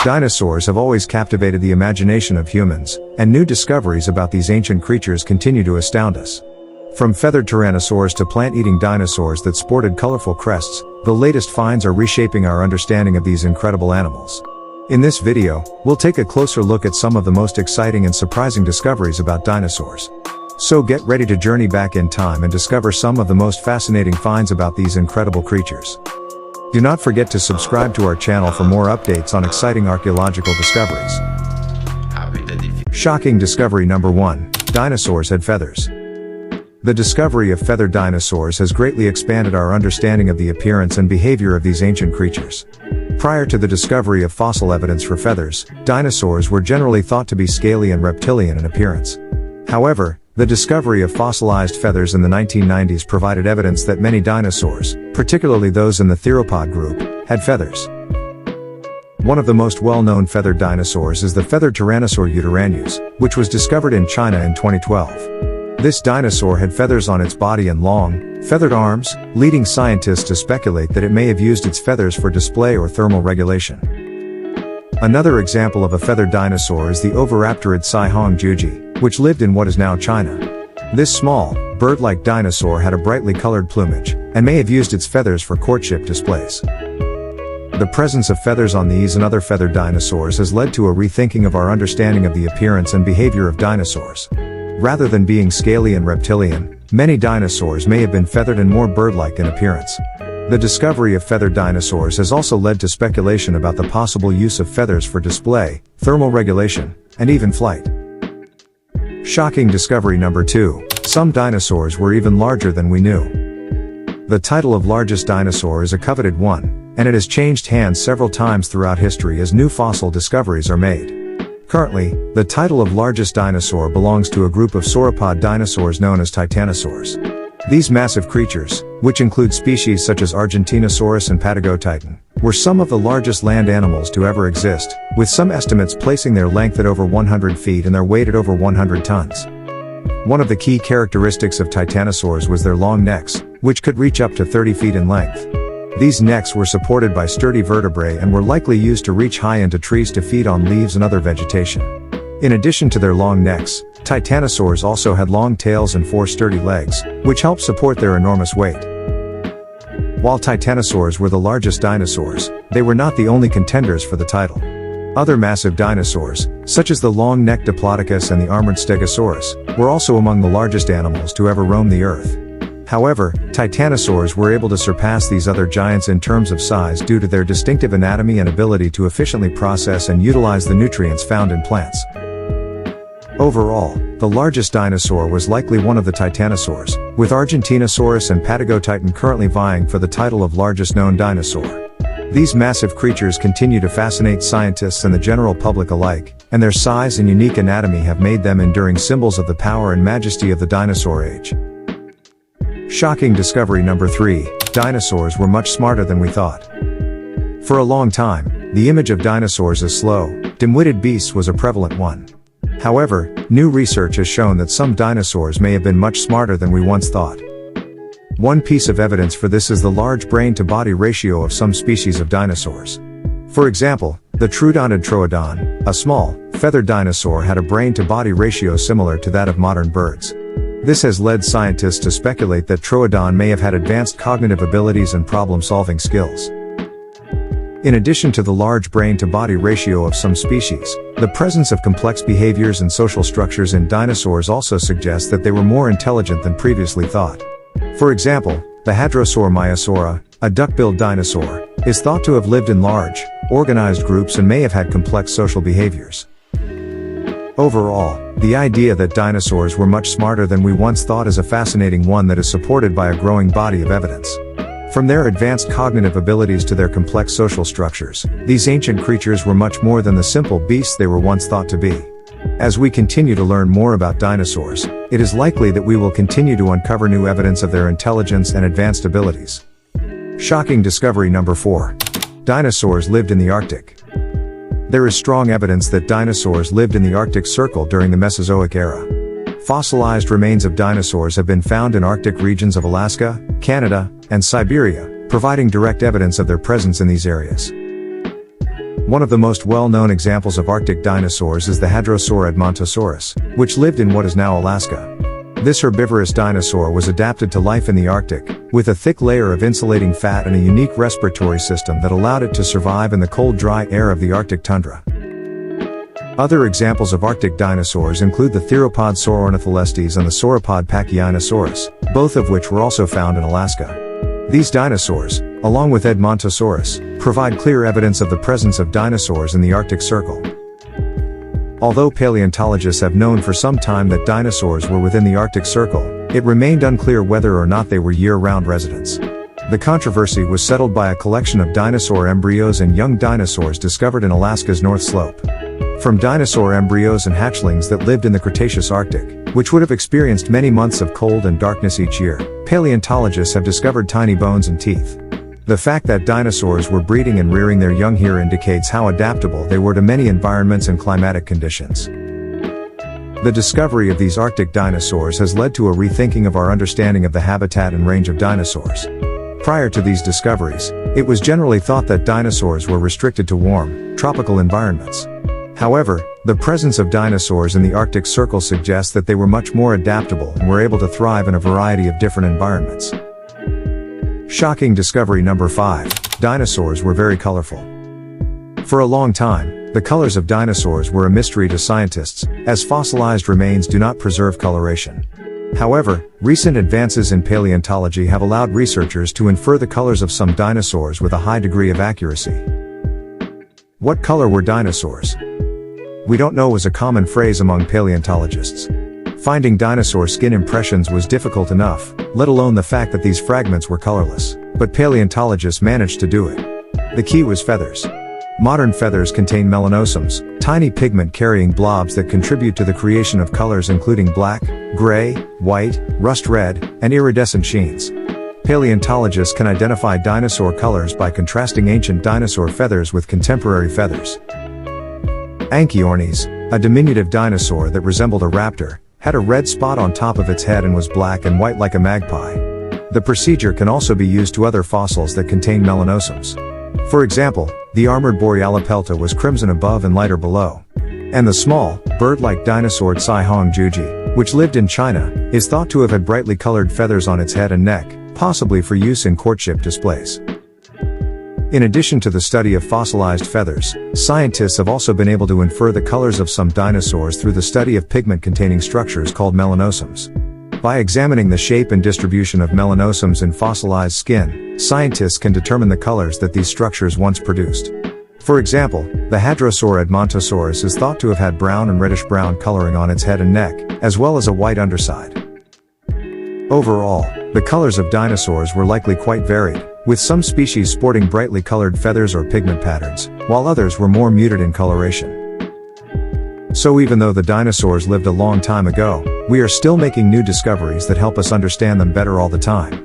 Dinosaurs have always captivated the imagination of humans, and new discoveries about these ancient creatures continue to astound us. From feathered tyrannosaurs to plant-eating dinosaurs that sported colorful crests, the latest finds are reshaping our understanding of these incredible animals. In this video, we'll take a closer look at some of the most exciting and surprising discoveries about dinosaurs. So get ready to journey back in time and discover some of the most fascinating finds about these incredible creatures. Do not forget to subscribe to our channel for more updates on exciting archaeological discoveries. Shocking discovery number 1. Dinosaurs had feathers. The discovery of feathered dinosaurs has greatly expanded our understanding of the appearance and behavior of these ancient creatures. Prior to the discovery of fossil evidence for feathers, dinosaurs were generally thought to be scaly and reptilian in appearance. However, the discovery of fossilized feathers in the 1990s provided evidence that many dinosaurs, particularly those in the theropod group, had feathers. One of the most well-known feathered dinosaurs is the feathered Tyrannosaur yutyrannus, which was discovered in China in 2012. This dinosaur had feathers on its body and long, feathered arms, leading scientists to speculate that it may have used its feathers for display or thermal regulation. Another example of a feathered dinosaur is the Oviraptorid Saihongjuji, which lived in what is now China. This small, bird-like dinosaur had a brightly colored plumage, and may have used its feathers for courtship displays. The presence of feathers on these and other feathered dinosaurs has led to a rethinking of our understanding of the appearance and behavior of dinosaurs. Rather than being scaly and reptilian, many dinosaurs may have been feathered and more bird-like in appearance. The discovery of feathered dinosaurs has also led to speculation about the possible use of feathers for display, thermal regulation, and even flight. Shocking discovery number 2. Some dinosaurs were even larger than we knew. The title of largest dinosaur is a coveted one, and it has changed hands several times throughout history as new fossil discoveries are made. Currently, the title of largest dinosaur belongs to a group of sauropod dinosaurs known as titanosaurs. These massive creatures, which include species such as Argentinosaurus and Patagotitan, were some of the largest land animals to ever exist, with some estimates placing their length at over 100 feet and their weight at over 100 tons. One of the key characteristics of titanosaurs was their long necks, which could reach up to 30 feet in length. These necks were supported by sturdy vertebrae and were likely used to reach high into trees to feed on leaves and other vegetation. In addition to their long necks, titanosaurs also had long tails and 4 sturdy legs, which helped support their enormous weight. While titanosaurs were the largest dinosaurs, they were not the only contenders for the title. Other massive dinosaurs, such as the long-necked Diplodocus and the armored Stegosaurus, were also among the largest animals to ever roam the earth. However, titanosaurs were able to surpass these other giants in terms of size due to their distinctive anatomy and ability to efficiently process and utilize the nutrients found in plants. Overall, the largest dinosaur was likely one of the titanosaurs, with Argentinosaurus and Patagotitan currently vying for the title of largest known dinosaur. These massive creatures continue to fascinate scientists and the general public alike, and their size and unique anatomy have made them enduring symbols of the power and majesty of the dinosaur age. Shocking discovery number 3. Dinosaurs were much smarter than we thought. For a long time, the image of dinosaurs as slow, dim-witted beasts was a prevalent one. However, new research has shown that some dinosaurs may have been much smarter than we once thought. One piece of evidence for this is the large brain-to-body ratio of some species of dinosaurs. For example, the Troodontid Troodon, a small, feathered dinosaur, had a brain-to-body ratio similar to that of modern birds. This has led scientists to speculate that Troodon may have had advanced cognitive abilities and problem-solving skills. In addition to the large brain-to-body ratio of some species, the presence of complex behaviors and social structures in dinosaurs also suggests that they were more intelligent than previously thought. For example, the Hadrosaur maiasaura, a duck-billed dinosaur, is thought to have lived in large, organized groups and may have had complex social behaviors. Overall, the idea that dinosaurs were much smarter than we once thought is a fascinating one that is supported by a growing body of evidence. From their advanced cognitive abilities to their complex social structures, these ancient creatures were much more than the simple beasts they were once thought to be. As we continue to learn more about dinosaurs, it is likely that we will continue to uncover new evidence of their intelligence and advanced abilities. Shocking discovery number 4. Dinosaurs lived in the Arctic. There is strong evidence that dinosaurs lived in the Arctic Circle during the Mesozoic era. Fossilized remains of dinosaurs have been found in Arctic regions of Alaska, Canada, and Siberia, providing direct evidence of their presence in these areas. One of the most well-known examples of Arctic dinosaurs is the Hadrosaur edmontosaurus, which lived in what is now Alaska. This herbivorous dinosaur was adapted to life in the Arctic, with a thick layer of insulating fat and a unique respiratory system that allowed it to survive in the cold, dry air of the Arctic tundra. Other examples of Arctic dinosaurs include the theropod Saurornitholestes and the sauropod Pachyrhinosaurus, both of which were also found in Alaska. These dinosaurs, along with Edmontosaurus, provide clear evidence of the presence of dinosaurs in the Arctic Circle. Although paleontologists have known for some time that dinosaurs were within the Arctic Circle, it remained unclear whether or not they were year-round residents. The controversy was settled by a collection of dinosaur embryos and young dinosaurs discovered in Alaska's North Slope. From dinosaur embryos and hatchlings that lived in the Cretaceous Arctic, which would have experienced many months of cold and darkness each year, paleontologists have discovered tiny bones and teeth. The fact that dinosaurs were breeding and rearing their young here indicates how adaptable they were to many environments and climatic conditions. The discovery of these Arctic dinosaurs has led to a rethinking of our understanding of the habitat and range of dinosaurs. Prior to these discoveries, it was generally thought that dinosaurs were restricted to warm, tropical environments. However, the presence of dinosaurs in the Arctic Circle suggests that they were much more adaptable and were able to thrive in a variety of different environments. Shocking discovery number 5. Dinosaurs were very colorful. For a long time, the colors of dinosaurs were a mystery to scientists, as fossilized remains do not preserve coloration. However, recent advances in paleontology have allowed researchers to infer the colors of some dinosaurs with a high degree of accuracy. What color were dinosaurs? "We don't know" was a common phrase among paleontologists. Finding dinosaur skin impressions was difficult enough, let alone the fact that these fragments were colorless. But paleontologists managed to do it. The key was feathers. Modern feathers contain melanosomes, tiny pigment-carrying blobs that contribute to the creation of colors including black, gray, white, rust red, and iridescent sheens. Paleontologists can identify dinosaur colors by contrasting ancient dinosaur feathers with contemporary feathers. Anchiornis, a diminutive dinosaur that resembled a raptor, had a red spot on top of its head and was black and white like a magpie. The procedure can also be used to other fossils that contain melanosomes. For example, the armored Borealopelta was crimson above and lighter below. And the small, bird-like dinosaur Tsai-Hong-Juji, which lived in China, is thought to have had brightly colored feathers on its head and neck, possibly for use in courtship displays. In addition to the study of fossilized feathers, scientists have also been able to infer the colors of some dinosaurs through the study of pigment-containing structures called melanosomes. By examining the shape and distribution of melanosomes in fossilized skin, scientists can determine the colors that these structures once produced. For example, the Hadrosaur edmontosaurus is thought to have had brown and reddish-brown coloring on its head and neck, as well as a white underside. Overall, the colors of dinosaurs were likely quite varied, with some species sporting brightly colored feathers or pigment patterns, while others were more muted in coloration. So even though the dinosaurs lived a long time ago, we are still making new discoveries that help us understand them better all the time.